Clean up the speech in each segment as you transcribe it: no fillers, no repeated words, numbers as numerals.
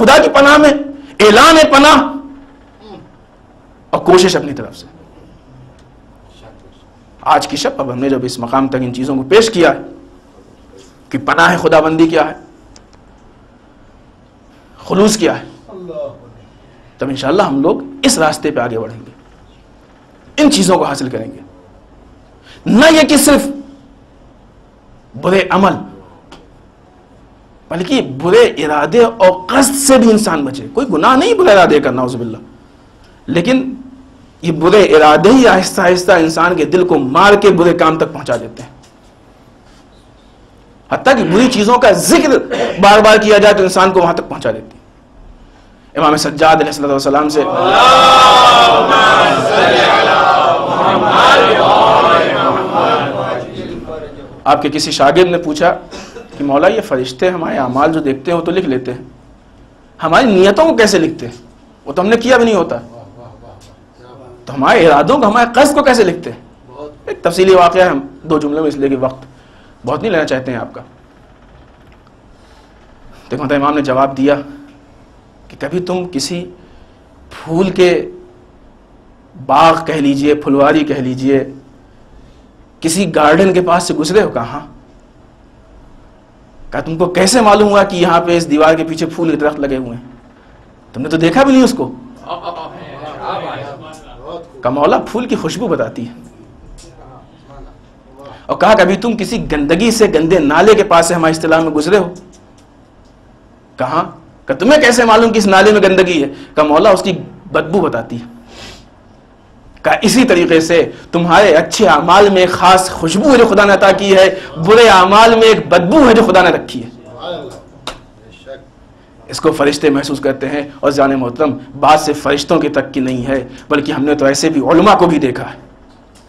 खुदा की पनाह में, ऐलान है पनाह और कोशिश अपनी तरफ से। आज की शब अब हमने जब इस मकाम तक इन चीजों को पेश किया है कि पनाह खुदाबंदी क्या है, खुलूस क्या है, तब इंशाअल्लाह हम लोग इस रास्ते पे आगे बढ़ेंगे, इन चीजों को हासिल करेंगे। न ये कि सिर्फ बुरे अमल, बल्कि बुरे इरादे और कस्द से भी इंसान बचे। कोई गुनाह नहीं बुरे इरादे करना नाउज़ुबिल्लाह, लेकिन ये बुरे इरादे ही आहिस्ता आहिस्ता इंसान के दिल को मार के बुरे काम तक पहुंचा देते हैं। हत्ता कि बुरी चीजों का जिक्र बार बार किया जाए तो इंसान को वहां तक पहुंचा देती है। इमाम सज्जाद अलैहिस्सलाम से आपके किसी शागिर्द ने पूछा कि मौला ये फरिश्ते हमारे अमाल जो देखते हो तो लिख लेते हैं, हमारी नियतों को कैसे लिखते हैं? वो तो हमने किया भी नहीं होता, तो हमारे इरादों को, हमारे कस्द को कैसे लिखते हैं? एक तफसीली वाक़या है, हम 2 जुमलों में इसलिए कि वक्त बहुत नहीं लेना चाहते हैं आपका। देखो तो इमाम ने जवाब दिया कि कभी तुम किसी फूल के बाग कह लीजिए, फुलवारी कह लीजिए, किसी गार्डन के पास से गुजरे हो? कहाँ? कहा तुमको कैसे मालूम हुआ कि यहाँ पे इस दीवार के पीछे फूल के दरख्त लगे हुए हैं? तुमने तो देखा भी नहीं उसको। का मौला फूल की खुशबू बताती है। और कहा कभी तुम किसी गंदगी से, गंदे नाले के पास से हमारे इस्तिलाह में गुजरे हो? कहाँ? का तुम्हें कैसे मालूम कि इस नाले में गंदगी है? का मौला उसकी बदबू बताती है। का इसी तरीके से तुम्हारे अच्छे अमाल में एक खास खुशबू है जो खुदा ने अता की है, बुरे अमाल में एक बदबू है जो खुदा ने रखी है। इसको फरिश्ते महसूस करते हैं। और जाने मोहतरम, बात सिर्फ फरिश्तों की तक की नहीं है, बल्कि हमने तो ऐसे भी उलमा को भी देखा है।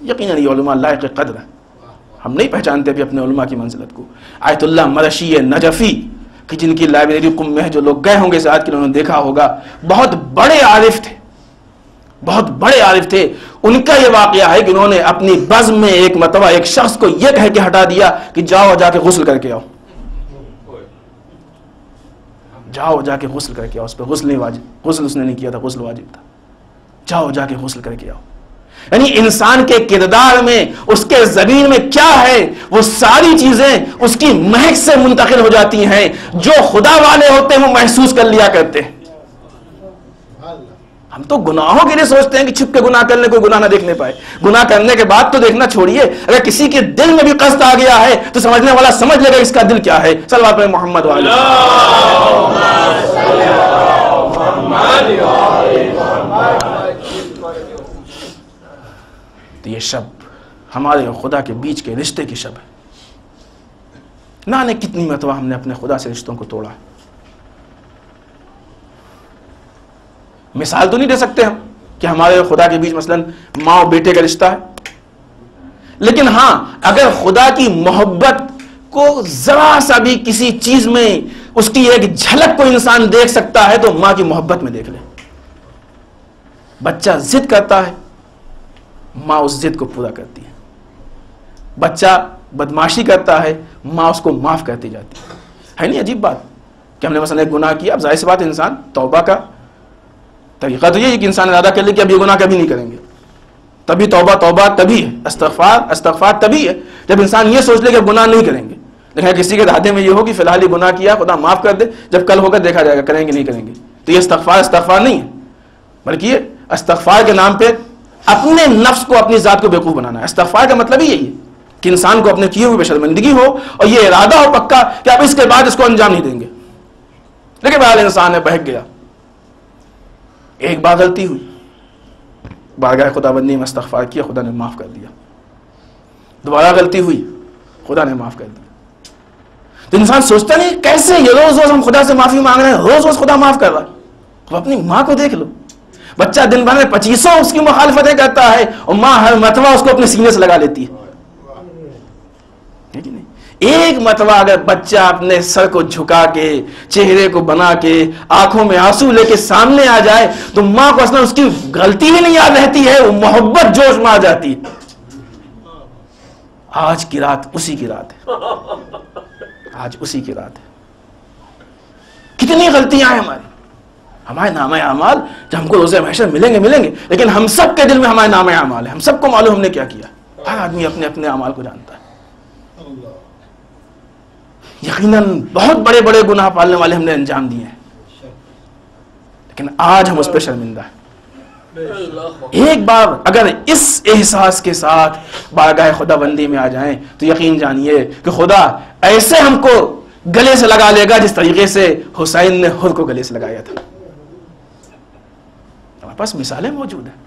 यकीनन ये उलमा लायक कद्र है, हम नहीं पहचानते भी अपने उलमा की मंजिलत को। आयतुल्लाह मरशी नजफी कि जिनकी लाइब्रेरी कुम में जो लोग गए होंगे साथ के, उन्होंने देखा होगा, बहुत बड़े आरिफ थे, बहुत बड़े आरिफ थे। उनका यह वाकया है कि उन्होंने अपनी बज़्म में एक मरतबा एक शख्स को यह कह के हटा दिया कि जाओ जाके गुस्ल करके आओ, जाओ जाके गुस्ल करके आओ। उस पर गुस्ल नहीं वाजिब, गुस्ल उसने नहीं किया था, गुस्ल वाजिब था। जाओ जाके गुस्ल करके आओ। यानी इंसान के किरदार में, उसके ज़मीन में क्या है, वो सारी चीजें उसकी महक से मुंतकिल हो जाती हैं। जो खुदा वाले होते हैं वो महसूस कर लिया करते हैं। हम तो गुनाहों के लिए सोचते हैं कि छुप के गुनाह करने, कोई गुनाह ना देखने पाए। गुनाह करने के बाद तो देखना छोड़िए, अगर किसी के दिल में भी कष्ट आ गया है तो समझने वाला समझ लेगा इसका दिल क्या है। सल्लल्लाहु अलैहि मोहम्मद वाले। तो ये शब हमारे और खुदा के बीच के रिश्ते की शब है। ना ने कितनी मरतबा हमने अपने खुदा से रिश्तों को तोड़ा। मिसाल तो नहीं दे सकते हम कि हमारे और खुदा के बीच मसलन माँ और बेटे का रिश्ता है, लेकिन हाँ, अगर खुदा की मोहब्बत को जरा सा भी किसी चीज में उसकी एक झलक को इंसान देख सकता है तो माँ की मोहब्बत में देख ले। बच्चा जिद करता है, माँ उस जिद को पूरा करती है। बच्चा बदमाशी करता है, माँ उसको माफ करती जाती है नहीं अजीब बात कि हमने मसलन एक गुनाह किया, अब जाहिर सी बात है इंसान तौबा का तरीका तो यही कि इंसान इरादा कर ले कि अब ये गुनाह कभी नहीं करेंगे, तभी तौबा तौबा तभी है, इस्तग़फ़ार तभी है जब इंसान ये सोच ले कि अब गुनाह नहीं करेंगे। लेकिन किसी के इरादे में ये हो कि फिलहाल ये गुनाह किया, खुदा माफ कर दे, जब कल होगा देखा जाएगा करेंगे नहीं करेंगे, तो ये इस्तग़फ़ार नहीं है, बल्कि ये इस्तग़फ़ार के नाम पे अपने नफ्स को, अपनी जात को बेवकूफ बनाना है। इस्तग़फ़ार का मतलब ही यही है कि इंसान को अपने किए हुए बेशर्मिंदगी हो और ये इरादा हो पक्का कि अब इसके बाद इसको अंजाम नहीं देंगे। लेकिन बहरहाल इंसान है, बहक गया, एक बार गलती हुई, बारगाह खुदाबंदी में इस्तग़फ़ार किया, खुदा ने माफ कर दिया। दोबारा गलती हुई, खुदा ने माफ कर दिया। तो इंसान सोचता नहीं कैसे ये रोज रोज हम खुदा से माफी मांग रहे हैं, रोज रोज खुदा माफ कर रहा है। तो अपनी माँ को देख लो, बच्चा दिन भर में 2500 उसकी मुखालफतें करता है और माँ हर मरतबा उसको अपने सीने से लगा लेती है। एक मरतबा अगर बच्चा अपने सर को झुका के, चेहरे को बना के, आंखों में आंसू लेके सामने आ जाए तो मां को असल उसकी गलती ही नहीं याद रहती है, वो मोहब्बत जोश में आ जाती है। आज की रात उसी की रात है, आज उसी की रात है। कितनी गलतियां हैं हमारी, हमारे नाम अमाल जब हमको रोज़े महशर मिलेंगे, लेकिन हम सब के दिल में हमारे नाम अमाल है। हम सबको मालूम हमने क्या किया। हर आदमी अपने अपने अमाल को जानता है। यकीनन बहुत बड़े बड़े गुनाह पालने वाले हमने अंजाम दिए हैं, लेकिन आज हम उस पर शर्मिंदा हैं। एक बार अगर इस एहसास के साथ बारगाह खुदाबंदी में आ जाएं तो यकीन जानिए कि खुदा ऐसे हमको गले से लगा लेगा जिस तरीके से हुसैन ने खुद को गले से लगाया था। हमारे पास मिसालें मौजूद हैं।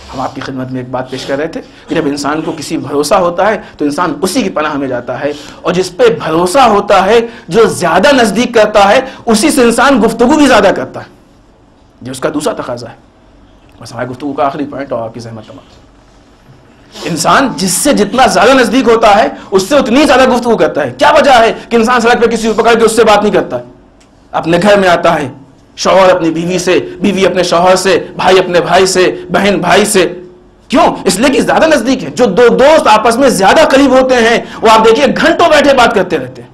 हम आपकी खिदमत में एक बात पेश कर रहे थे कि जब इंसान को किसी भरोसा होता है तो इंसान उसी की पनाह में जाता है, और जिस पे भरोसा होता है, जो ज्यादा नजदीक करता है, उसी से इंसान गुफ्तगू भी ज्यादा करता है, जो उसका दूसरा तकाजा है। बस हमारी गुफ्तगू का आखिरी पॉइंट और आपकी सहमत तमाम। इंसान जिससे जितना ज्यादा नजदीक होता है उससे उतनी ज्यादा गुफ्तगू करता है। क्या वजह है कि इंसान सड़क पे किसी को पकड़ के उससे बात नहीं करता है। अपने घर में आता है, शौहर अपनी बीवी से, बीवी अपने शौहर से, भाई अपने भाई से, बहन भाई से। क्यों? इसलिए कि ज्यादा नजदीक है। जो दो दोस्त आपस में ज्यादा करीब होते हैं वो आप देखिए घंटों बैठे बात करते रहते हैं।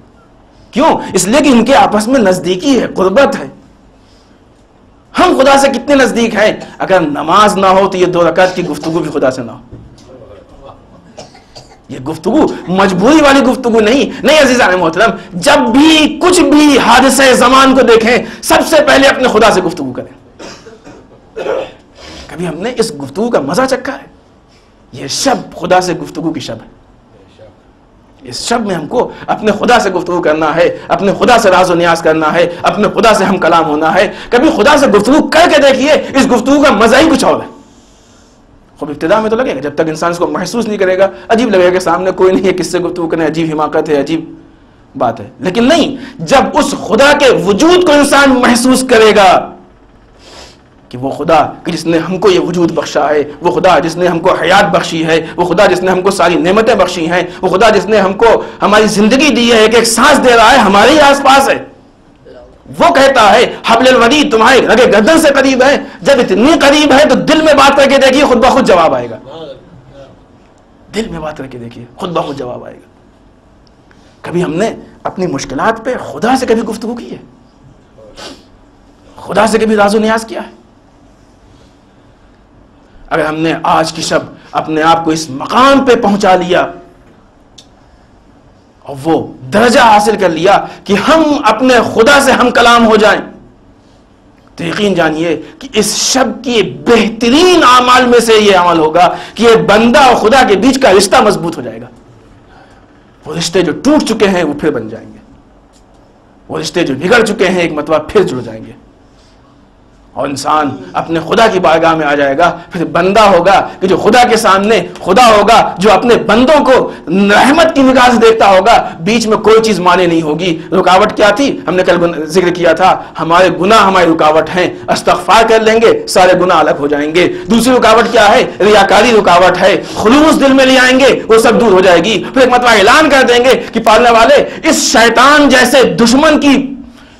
क्यों? इसलिए कि इनके आपस में नजदीकी है, कुर्बत है। हम खुदा से कितने नजदीक हैं? अगर नमाज ना हो तो ये 2 रकात की गुफ्तगू भी खुदा से ना हो। ये गुफ्तगू मजबूरी वाली गुफ्तगू नहीं अजीज़ान मोहतरम। जब भी कुछ भी हादसे ज़मान को देखें, सबसे पहले अपने खुदा से गुफ्तगू करें। कभी हमने इस गुफ्तगू का मजा चखा है? ये शब खुदा से गुफ्तगू की शब है। इस शब में हमको अपने खुदा से गुफ्तगू करना है, अपने खुदा से राज व नियाज करना है, अपने खुदा से हम कलाम होना है। कभी खुदा से गुफ्तगू करके देखिए, इस गुफ्तगू का मजा ही कुछ और है। खूब इब्तिदा में तो लगेगा, जब तक इंसान इसको महसूस नहीं करेगा अजीब लगेगा कि सामने कोई नहीं है, किससे गुफ्तगू करने, अजीब हिमाकत है, अजीब बात है। लेकिन नहीं, जब उस खुदा के वजूद को इंसान महसूस करेगा कि वो खुदा कि जिसने हमको ये वजूद बख्शा है, वो खुदा जिसने हमको हयात बख्शी है, वो खुदा जिसने हमको सारी नेमतें बख्शी हैं, वो खुदा जिसने हमको हमारी जिंदगी दी है, एक एक सांस दे रहा है, हमारे ही आसपास है। वो कहता है हब्लुल वरीद तुम्हारे लगे गर्दन से करीब है। जब इतनी करीब है तो दिल में बात करके देखिए, खुद ब खुद जवाब आएगा। दिल में बात करके देखिए, खुद ब खुद जवाब आएगा। कभी हमने अपनी मुश्किलात पे खुदा से कभी गुफ्तगू की है? खुदा से कभी राज़ो नियाज किया है? अगर हमने आज की शब अपने आप को इस मकाम पे पहुंचा लिया और वो दर्जा हासिल कर लिया कि हम अपने खुदा से हम कलाम हो जाएं, तो यकीन जानिए कि इस शब की बेहतरीन आमाल में से ये अमल होगा कि ये बंदा और खुदा के बीच का रिश्ता मजबूत हो जाएगा। वो रिश्ते जो टूट चुके हैं वो फिर बन जाएंगे, वो रिश्ते जो बिगड़ चुके हैं एक मरतबा फिर जुड़ जाएंगे, और इंसान अपने खुदा की बारगाह में आ जाएगा। फिर बंदा होगा कि जो खुदा के सामने खुदा होगा, जो अपने बंदों को रहमत की निगाह से देखता होगा। बीच में कोई चीज माने नहीं होगी। रुकावट क्या थी? हमने कल जिक्र किया था, हमारे गुनाह हमारी रुकावट हैं। इस्तिग़फ़ार कर लेंगे, सारे गुनाह अलग हो जाएंगे। दूसरी रुकावट क्या है? रियाकारी रुकावट है। खुलूस दिल में ले आएंगे, वो सब दूर हो जाएगी। फिर एक मतलब ऐलान कर देंगे कि पालने वाले इस शैतान जैसे दुश्मन की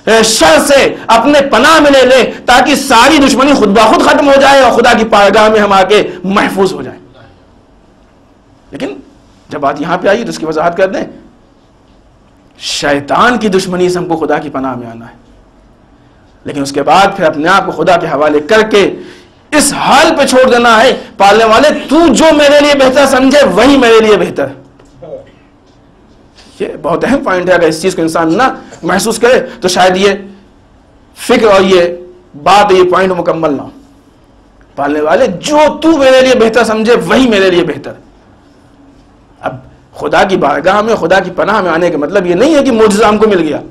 शर से अपने पनाह में ले, ताकि सारी दुश्मनी खुद ब खुद खत्म हो जाए और खुदा की पारगाह में हम आके महफूज हो जाए। लेकिन जब बात यहां पे आई तो उसकी वजाहत कर दें, शैतान की दुश्मनी से हमको खुदा की पनाह में आना है, लेकिन उसके बाद फिर अपने आप को खुदा के हवाले करके इस हाल पे छोड़ देना है, पालने वाले तू जो मेरे लिए बेहतर समझे वही मेरे लिए बेहतर। ये बहुत अहम पॉइंट है। अगर इस चीज को इंसान ना महसूस करे तो शायद ये फिक्र और ये बात, ये पॉइंट मुकम्मल ना हो। पालने वाले जो तू मेरे लिए बेहतर समझे वही मेरे लिए बेहतर। अब खुदा की बारगाह में, खुदा की पनाह में आने का मतलब ये नहीं है कि मोजज़ा हमको मिल गया।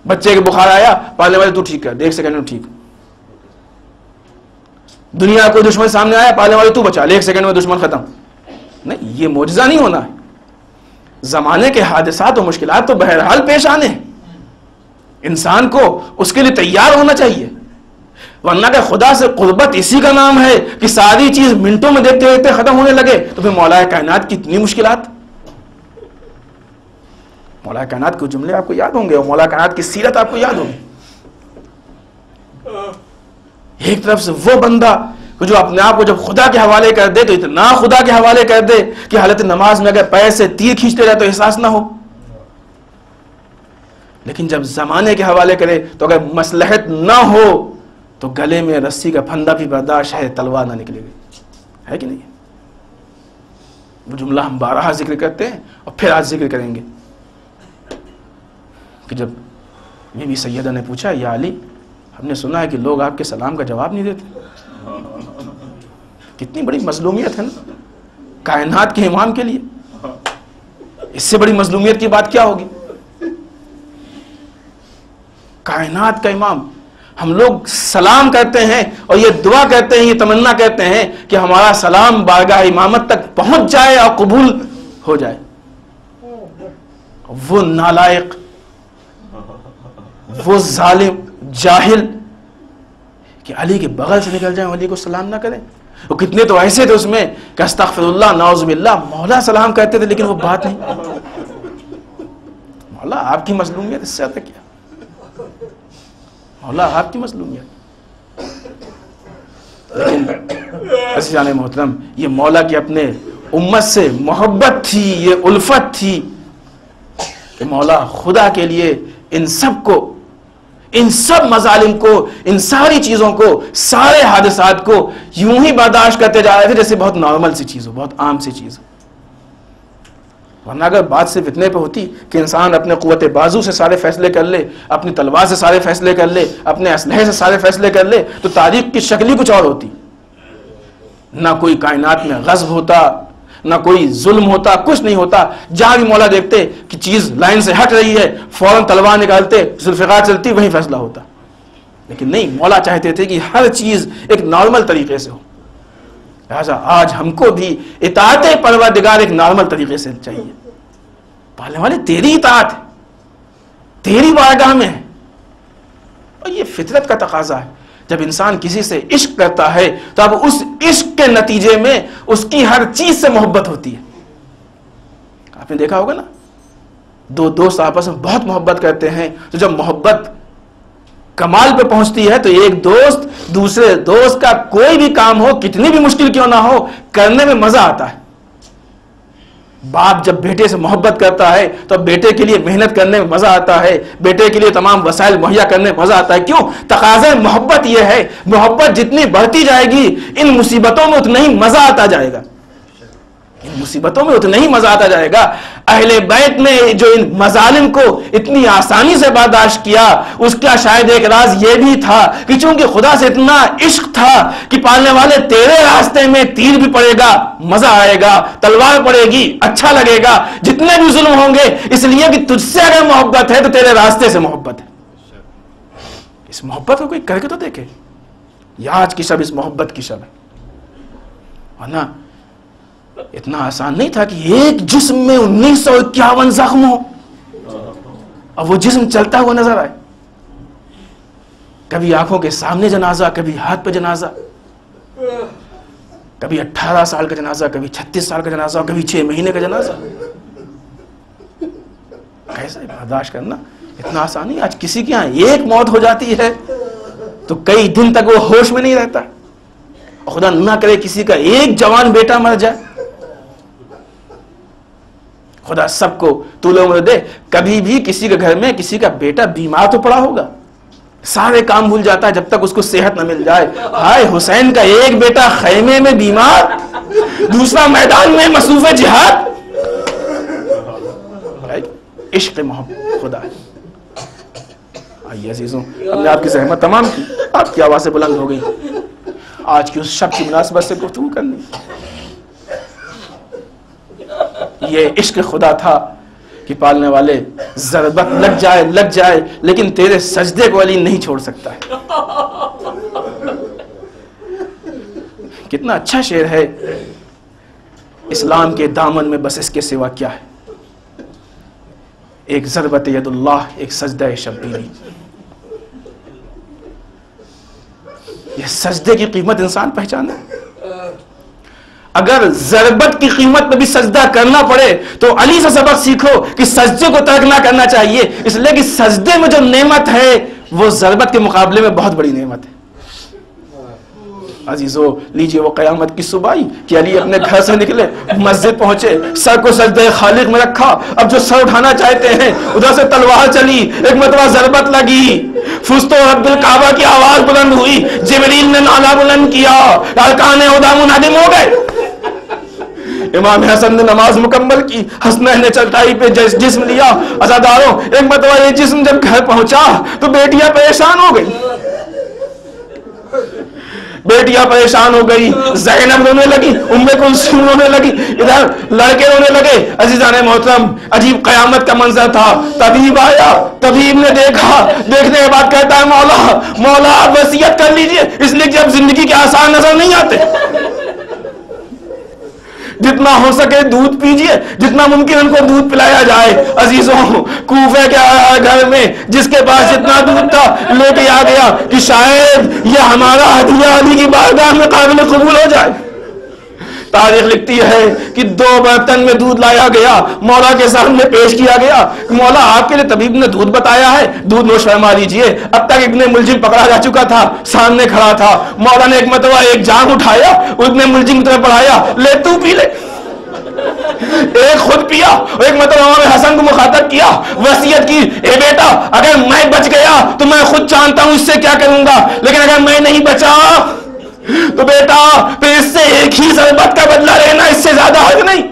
बच्चे के बुखार आया, पालने वाले तू ठीक कर दे, 1 सेकंड में ठीक। दुनिया कोई दुश्मन सामने आया, पालने वाले तू बचा ले, 1 सेकंड में दुश्मन खत्म। नहीं, ये मोजज़ा नहीं होना है। जमाने के हादसात और मुश्किलात तो बहरहाल पेश आने हैं, इंसान को उसके लिए तैयार होना चाहिए। वरना कि खुदा से कुर्बत इसी का नाम है कि सारी चीज मिनटों में देखते देखते खत्म होने लगे, तो फिर मौलाए कायनात की इतनी मुश्किलात। मौलाए कायनात के जुमले आपको याद होंगे और मौलाए कायनात की सीरत आपको याद होगी। एक तरफ से वो बंदा जो अपने आप को जब खुदा के हवाले कर दे तो इतना खुदा के हवाले कर दे कि हालत नमाज में अगर पैर से तीर खींचते रहे तो एहसास ना हो। लेकिन जब जमाने के हवाले करे तो अगर मसलहत ना हो तो गले में रस्सी का फंदा भी बर्दाश्त है, तलवार ना निकलेगी, है कि नहीं? वो जुमला हम 12 जिक्र करते हैं और फिर आज जिक्र करेंगे कि जब बीबी सैयदा ने पूछा, या अली, हमने सुना है कि लोग आपके सलाम का जवाब नहीं देते। कितनी बड़ी मजलूमियत है ना कायनात के इमाम के लिए, इससे बड़ी मजलूमियत की बात क्या होगी? कायनात का इमाम, हम लोग सलाम करते हैं और ये दुआ करते हैं, ये तमन्ना करते हैं कि हमारा सलाम बारगाह इमामत तक पहुंच जाए और कबूल हो जाए। वो नालायक, वो जालिम, जाहिल कि अली के बगल से निकल जाए, अली को सलाम ना करें। वो कितने तो ऐसे थे उसमें कि अस्तगफिरुल्लाह, नाउज़ुबिल्लाह, मौला सलाम कहते थे, लेकिन वो बात नहीं। मौला आपकी मजलूमियत इससे ज्यादा क्या? मौला आपकी मजलूमियत। लेकिन अज़ीज़ान मोहतरम, ये मौला की अपने उम्मत से मोहब्बत थी, ये उल्फत थी कि मौला खुदा के लिए इन सब को, इन सब मजालिम को, इन सारी चीजों को, सारे हादसात को यूं ही बर्दाश्त करते जा रहे थे जैसे बहुत नॉर्मल सी चीज हो, बहुत आम सी चीज हो। वरना अगर बात सिर्फ इतने पे होती कि इंसान अपने कुव्वत बाजू से सारे फैसले कर ले, अपनी तलवार से सारे फैसले कर ले, अपने असलहे से सारे फैसले कर ले, तो तारीख की शक्ल ही कुछ और होती। ना कोई कायनात में गज़ब होता, ना कोई जुल्म होता, कुछ नहीं होता। जहां भी मौला देखते कि चीज लाइन से हट रही है, फौरन तलवार निकालते, जुल्फ़िकार चलती, वहीं फैसला होता। लेकिन नहीं, मौला चाहते थे कि हर चीज एक नॉर्मल तरीके से हो। लिहाजा आज हमको भी इताअत परवरदिगार एक नॉर्मल तरीके से चाहिए। पालने वाले तेरी इताअत है, तेरी बारगाह में है, और ये फितरत का तकाजा है। जब इंसान किसी से इश्क करता है तो अब उस इश्क के नतीजे में उसकी हर चीज से मोहब्बत होती है। आपने देखा होगा ना, दो दोस्त आपस में बहुत मोहब्बत करते हैं, तो जब मोहब्बत कमाल पे पहुंचती है तो एक दोस्त दूसरे दोस्त का कोई भी काम हो, कितनी भी मुश्किल क्यों ना हो, करने में मजा आता है। बाप जब बेटे से मोहब्बत करता है तो बेटे के लिए मेहनत करने में मजा आता है, बेटे के लिए तमाम वसाइल मुहैया करने में मजा आता है। क्यों? तकाज़ा मोहब्बत यह है, मोहब्बत जितनी बढ़ती जाएगी इन मुसीबतों में उतना ही मजा आता जाएगा, इन मुसीबतों में उतना ही मजा आता जाएगा। अहले बैत ने जो इन मजालिम को इतनी आसानी से बर्दाश्त किया, उसका शायद एक राज ये भी था कि चूंकि खुदा से इतना इश्क था कि पालने वाले तेरे रास्ते में तीर भी पड़ेगा, मजा आएगा, तलवार पड़ेगी, अच्छा लगेगा, जितने भी जुल्म होंगे, इसलिए कि तुझसे अगर मोहब्बत है तो तेरे रास्ते से मोहब्बत है। इस मोहब्बत को कोई करके तो देखे। ये आज की शब इस मोहब्बत की शब है, वरना इतना आसान नहीं था कि एक जिस्म में 1951 जख्म हो और वो जिस्म चलता हुआ नजर आए। कभी आंखों के सामने जनाजा, कभी हाथ पे जनाजा, कभी 18 साल का जनाजा, कभी 36 साल का जनाजा, कभी 6 महीने का जनाजा। कैसे बर्दाश्त करना इतना आसान नहीं। आज किसी के यहाँ एक मौत हो जाती है तो कई दिन तक वो होश में नहीं रहता। खुदा ना करे किसी का एक जवान बेटा मर जाए, खुदा सबको तूले उम्र दे। कभी भी किसी के घर में किसी का बेटा बीमार तो पड़ा होगा, सारे काम भूल जाता है जब तक उसको सेहत न मिल जाए। हाय, हुसैन का एक बेटा खैमे में बीमार, दूसरा मैदान में मसरूफ जिहाद। इश्क मोहब्बत खुदा है। आइए अजीजों, हमने आपकी ज़हमत तमाम की, आपकी आवाज़ें बुलंद हो गई। आज की उस शब्द की मुनासिबत से गुफ्तगू करनी, ये इश्क खुदा था कि पालने वाले ज़रबत लग जाए लेकिन तेरे सजदे को अली नहीं छोड़ सकता है। कितना अच्छा शेर है, इस्लाम के दामन में बस इसके सिवा क्या है। एक ज़रबत यदुल्लाह, एक सजदा शब्बीरी। ये सजदे की कीमत इंसान पहचाने। अगर ज़रबत की कीमत में भी सजदा करना पड़े तो अली से सबक सीखो कि सजदे को तर्क ना करना चाहिए, इसलिए कि सजदे में जो नेमत है वो ज़रबत के मुकाबले में बहुत बड़ी नेमत है। अजीजों, लीजिए वो क़यामत की सुबह आई कि अली अपने घर से निकले, मस्जिद पहुंचे, सर को सजदे खालिक में रखा। अब जो सर उठाना चाहते हैं, उधर से तलवार चली, एक मतवा ज़रबत लगी, फुस्तो रब्बिल काबा की आवाज बुलंद हुई, जिब्रील ने नाला बुलंद किया, अरकान हुदा मुनादिम हो गए। इमाम हसन ने नमाज मुकम्मल की, हसनैन ने चटाई पे जिस्म लिया। अज़ादारों, एक मतवा ये जिस्म जब घर पहुंचा तो बेटियां परेशान हो गई, बेटियां परेशान हो गई। ज़ैनब रोने लगी, उम्मे कुलसूम रोने लगी, इधर लड़के रोने लगे। अजीज़ाने मोहतरम, अजीब क़यामत का मंजर था। तबीब आया, तबीब ने देखा, देखने के बाद कहता है मौला मौला आप वसीयत कर लीजिए, इसलिए जब जिंदगी के आसान नजर नहीं आते, जितना हो सके दूध पीजिए, जितना मुमकिन उनको दूध पिलाया जाए। अजीजों, कूफे के घर में जिसके पास जितना दूध था लेके आ गया कि शायद ये हमारा हदिया अली की बारगाह में काबिल कबूल हो जाए। तारीख लिखती है कि 2 बर्तन में दूध लाया गया, मौला के सामने पेश किया गया। मौला आपके लिए तबीब ने दूध बताया है, दूध नोश फरमा लीजिए। अब तक इब्ने मुलजिम पकड़ा जा चुका था, सामने खड़ा था। मौला ने एक मतवा एक जाम उठाया, इब्ने मुलजिम की तरफ बढ़ाया, ले तू पी ले। एक खुद पिया, एक मतवा हसन को मुखातब किया, वसीयत की, ए बेटा अगर मैं बच गया तो मैं खुद जानता हूं इससे क्या करूंगा, लेकिन अगर मैं नहीं बचा तो बेटा फिर इससे एक ही ज़रबत का बदला लेना, इससे ज्यादा हक नहीं।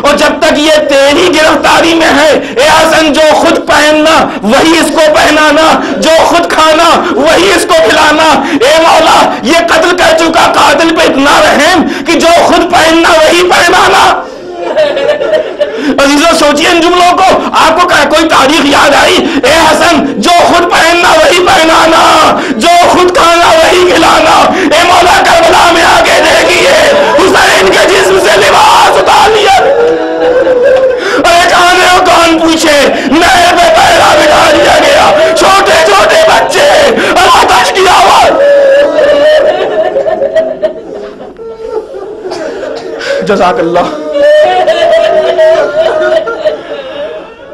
और जब तक ये तेरी गिरफ्तारी में है, ए हसन, जो खुद पहनना वही इसको पहनाना, जो खुद खाना वही इसको खिलाना। ए मौला, ये कत्ल कर चुका कातिल पे इतना रहम कि जो खुद पहनना वही पहनाना। अजीजों, सोचिए इन जुमलों को। आपको कोई तारीख याद आई? ए हसन, जो खुद पहनना वही पहनाना, जो खुद खाना वही खिलाना। ए मौला, करबला में आके देखिए, हुसैन के जिस्म से लिबास उतार लिया। अरे जाने हो कौन पूछे, नए पे पहला बिठा दिया गया, छोटे छोटे बच्चे, आतश की आवाज। जज़ाकल्लाह।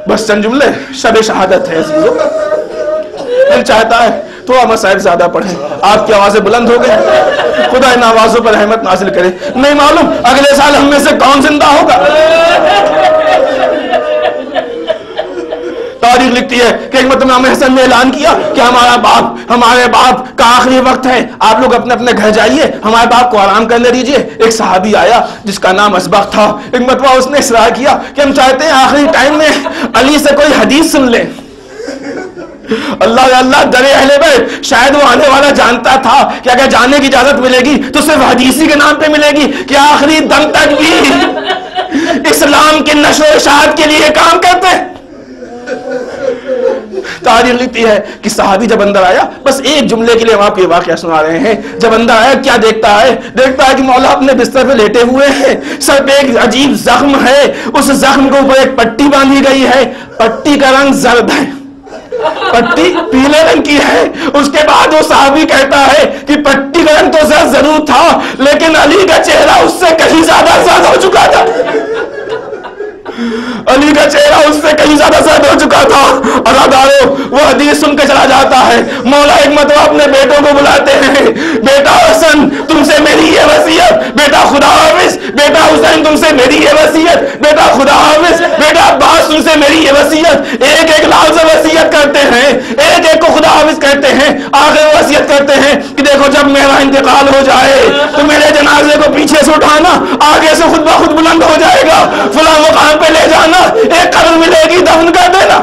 बस चंद जुमले, शब शहादत है अजीजों। दिल चाहता है थोड़ा मसाइल ज्यादा पढ़े, आपकी आवाजें बुलंद हो गई, खुदा इन आवाजों पर रहमत नाजिल करे। नहीं मालूम अगले साल हम में से कौन जिंदा होगा। तारीख लिखती है कि एक मतलब इमाम हसन ने ऐलान किया कि हमारे बाप का आखिरी वक्त है, आप लोग अपने अपने घर जाइए, हमारे बाप को आराम करने दीजिए। एक सहाबी आया जिसका नाम असबक था। एक मतलब उसने इसरार किया कि हम चाहते हैं आखिरी टाइम में अली से कोई हदीस सुन ले। अल्लाह अल्लाह, दरे अहले बैत, शायद वो आने वाला जानता था कि अगर जाने की इजाजत मिलेगी तो सिर्फ हदीसी के नाम पे मिलेगी, कि आखिरी दम तक भी इस्लाम के नशो इशाअत के लिए काम करते हैं। तारीख लिखती है कि सहाबी जब अंदर आया, बस एक जुमले के लिए हम आपको ये वाकया सुना रहे हैं। जब अंदर आया क्या देखता है कि मौला अपने बिस्तर पे लेटे हुए हैं, सर पे एक अजीब जख्म है, उस जख्म के ऊपर एक पट्टी बांधी गई है, पट्टी का रंग जर्द है, पट्टी पीले रंग की है। उसके बाद वो सहाबी कहता है कि पट्टी का रंग तो जर्द जरूर था, लेकिन अली का चेहरा उससे कहीं ज्यादा जर्द हो चुका था। अली का चेहरा उससे कहीं ज्यादा सर्द हो चुका था। अदादारों, वो हदीस सुन के चला जाता है। मौला एक मतलब अपने बेटों को बुलाते हैं, बेटा हसन तुमसे मेरी ये वसीयत, बेटा खुदा हाफिज, बेटा हुसैन तुमसे मेरी ये वसीयत, बेटा खुदा हाफिज, बेटा अब्बास तुमसे मेरी ये वसीयत। एक एक लाल से वसीयत करते हैं, एक एक को खुदा हाफिज कहते हैं। आखिर वसीयत करते हैं कि देखो जब मेरा इंतकाल हो जाए तो मेरे जनाजे को पीछे से उठाना, आगे से खुद ब खुद बुलंद हो जाएगा, फलां मुकाम पे ले जाना, एक कब्र मिलेगी, दफन कर देना।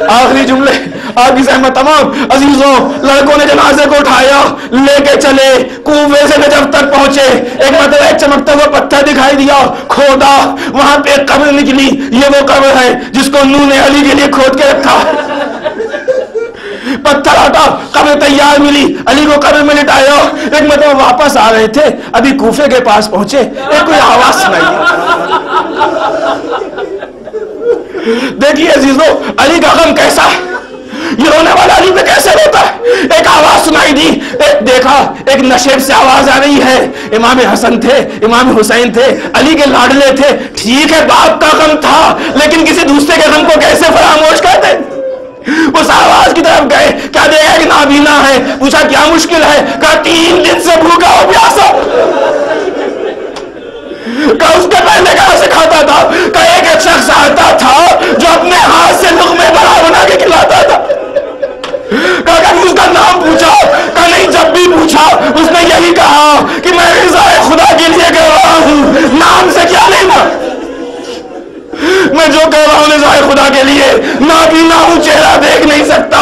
आखिरी जुमले आपकी सहमत तमाम अजीजों, लड़कों ने जनाजे को उठाया, लेके चले, कुएं से जब तक पहुंचे, एक मतलब एक चमकता हुआ पत्थर दिखाई दिया, खोदा, वहां पे एक कब्र निकली। ये वो कब्र है जिसको नूह ने अली के लिए खोद के रखा। पत्थर हटा, कब्र तैयार मिली, अली को कब्र में लिटाया। एक मतलब वापस आ रहे थे, अभी कूफे के पास पहुंचे, एक कोई आवाज सुनाई। देखिए अजीजों, अली का गम कैसा है, ये रोने वाला अली पे कैसे रोता है। एक आवाज सुनाई दी, एक देखा, एक नशेब से आवाज आ रही है। इमाम हसन थे, इमाम हुसैन थे, अली के लाडले थे। ठीक है बाप का गम था, लेकिन किसी दूसरे के गम को कैसे फरामोश करते। उस आवाज की तरफ गए, क्या देखा कि नाबीना है, पूछा क्या मुश्किल है? कहा 3 दिन से भूखा हो प्यासा। कहा उसके पहले कहां से खाता था? कहा एक शख्स आता था जो अपने हाथ से लुक़मे बना के खिलाता था। कहा उसका नाम पूछा? कहा नहीं, जब भी पूछा उसने यही कहा कि मैं रिज़ाए खुदा के लिए कर रहा हूं, नाम से क्या लेना, मैं जो कर रहा हूं रिज़ाए खुदा के लिए, ना भी ना हूं, चेहरा देख नहीं सकता।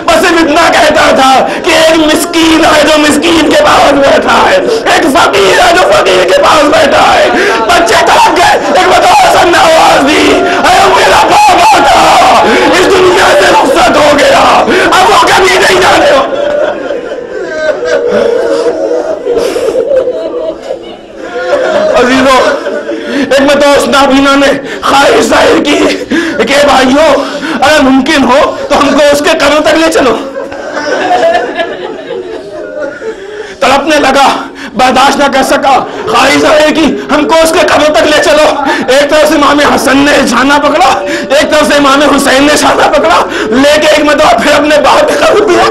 बस सिर्फ इतना कहता था कि एक मिस्कीन है जो मिस्कीन के पास बैठा है, एक फकीर है जो फकीर के पास बैठा है। बच्चे तड़प गए, एक बताओ ने आवाज दी, अरे मेरा बाबा था इस दुनिया से रुखसत हो गया, अब वो कभी नहीं जाने। अजीजों, एक मतोस नाबीना ने ख्वाहिश जाहिर की कि भाइयों अगर मुमकिन हो तो हमको उसके कब्र तक ले चलो। तड़पने लगा, बर्दाश्त न कर सका, ख्वाहिश जाहिर की हमको उसके कब्र तक ले चलो। एक तरफ से इमाम हसन ने छाना पकड़ा, एक तरफ से इमाम हुसैन ने छाना पकड़ा, लेके एक मतवा फिर अपने बाप के कब्र दिया।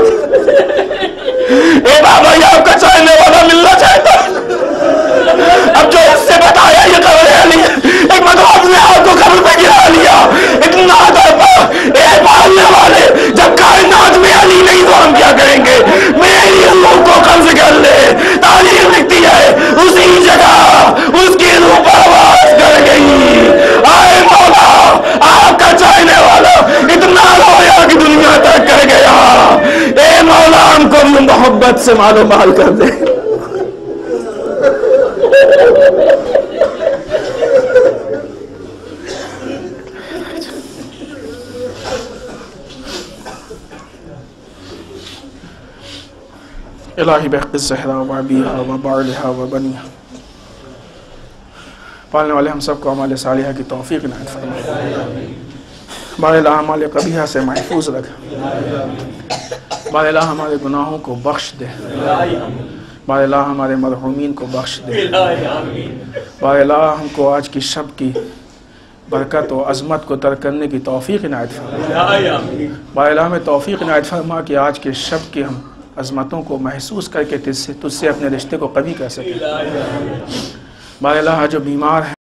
ए बाबा ये आपका चाहने वाला मिलना चाहता, अब जो उससे बताया ये कब्र है नहीं, एक मतवा अपने आप को कब्र पे गिरा लिया। इतना तड़पा, ए मारने वाले, जब कायनात में अली नहीं तो हम क्या करेंगे? मेरी रूह को कब्ज कर ले। तारीख लिखती है उसी जगह उसकी रूह परवास कर गई। आए मौला आपका चाहने वाला इतना रोया कि दुनिया तक कर गया। ए मौला हमको भी मोहब्बत से मालो माल कर दे। इलाही बहक़िस ज़हरा व अबीहा व बालिहा व बनिहा, पालने वाले हम सबको अमाल सालिहा की तौफीक इनायत फरमा। बारिला अमाल कबीहा से महफूज रख। बारिला हमारे गुनाहों को बख्श दे। बारिला हमारे मरहूमीन को बख्श दे। बारिला हमको आज की शब की बरकत और अज़मत को तर्क करने की तौफीक इनायत फरमा। बारिला हमें तौफीक इनायत फरमा कि आज के शब की हम अज़मतों को महसूस करके तुझसे अपने रिश्ते को कभी कर सकें। बारिला जो बीमार है